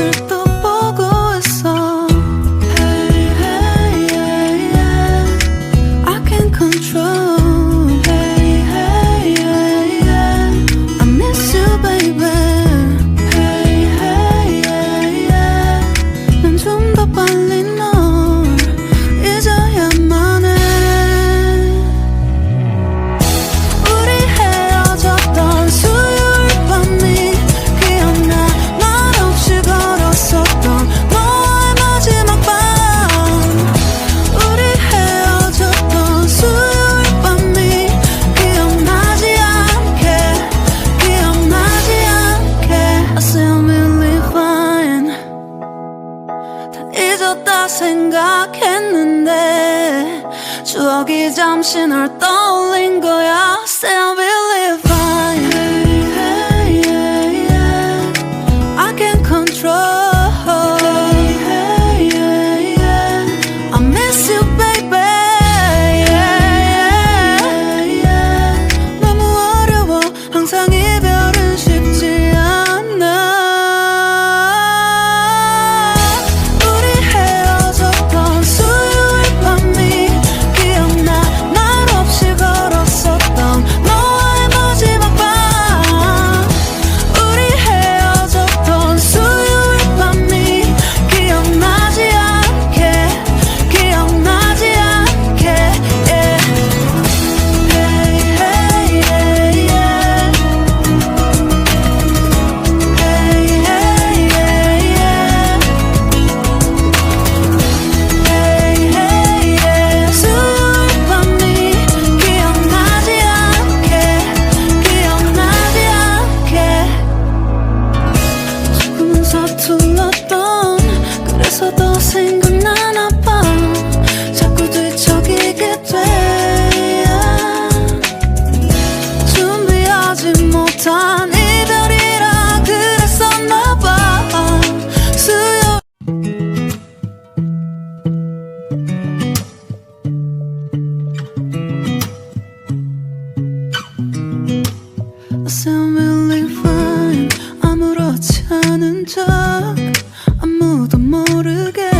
옷을 또 보고 있어. Hey, hey, yeah, yeah. I can't control. Hey, hey, yeah, yeah. I miss you, baby. Hey, hey, yeah, yeah. 난 좀 더 빨리 널 잊어야만 해. 우리 헤어졌던 수요일 밤이 기억나. 말없이 걸었었던 너와의 마지막 밤. 우리 헤어졌던 수요일 밤이 기억나지 않게, 기억나지 않게. I say I'm really fine. 다 잊었다 생각했는데 추억이 잠시 널 떠올린 거야. Say I'm really fine. Hey, hey, yeah, yeah. I can't control. Hey, hey, yeah, yeah. I miss you, baby. Yeah, yeah, yeah. 너무 어려워. 항상 이별은 쉽지 않아. 우리 헤어졌던 수요일 밤이 기억나. 말없이 걸었었던 너와의 마지막 밤. 우리 헤어졌던 수요일 밤이 기억나지 않게, 기억나지 않게. Yeah. Hey, hey, yeah, yeah. Hey, hey, yeah, yeah. Hey, hey, yeah. 수요일 밤이 기억나지 않게, 기억나지 않게. 조금은 서툴렀던 그래서 더 생각나나 봐. 자꾸 뒤척이게 돼. 준비하지 못한 이별이라 그랬었나 봐. 수요 I say I'm really fine. 아무렇지 않은 척 아무도 모르게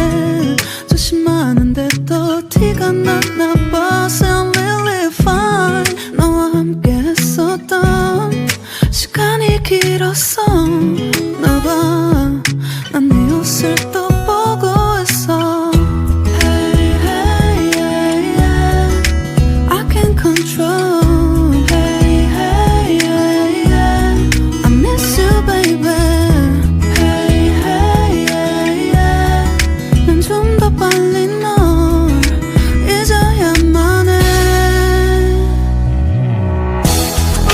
조심하는데 또 티가 났나 봐. Say I'm really fine. 너와 함께 했었던 시간이 길었어 나 봐. 난 네 옷을 또 보고 있어. Hey, hey, yeah, yeah. I can't control. Hey, hey, yeah, yeah. I miss you, baby. Hey, hey, yeah, yeah. 난 좀 더 빨리 널 잊어야만 해.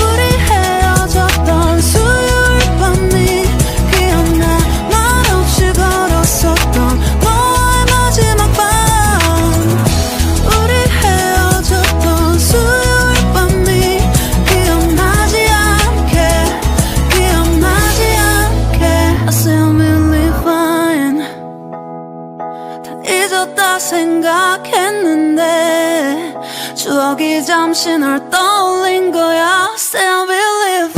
우리 헤어졌던 수요일 밤이 기억나. 말없이 걸었었던 너와의 마지막 밤. 우리 헤어졌던 수요일 밤이 기억나지 않게, 기억나지 않게. I say I'm really fine. 다 잊었다 생각했는데 추억이 잠시 널 떠올린 거야. Say I'm really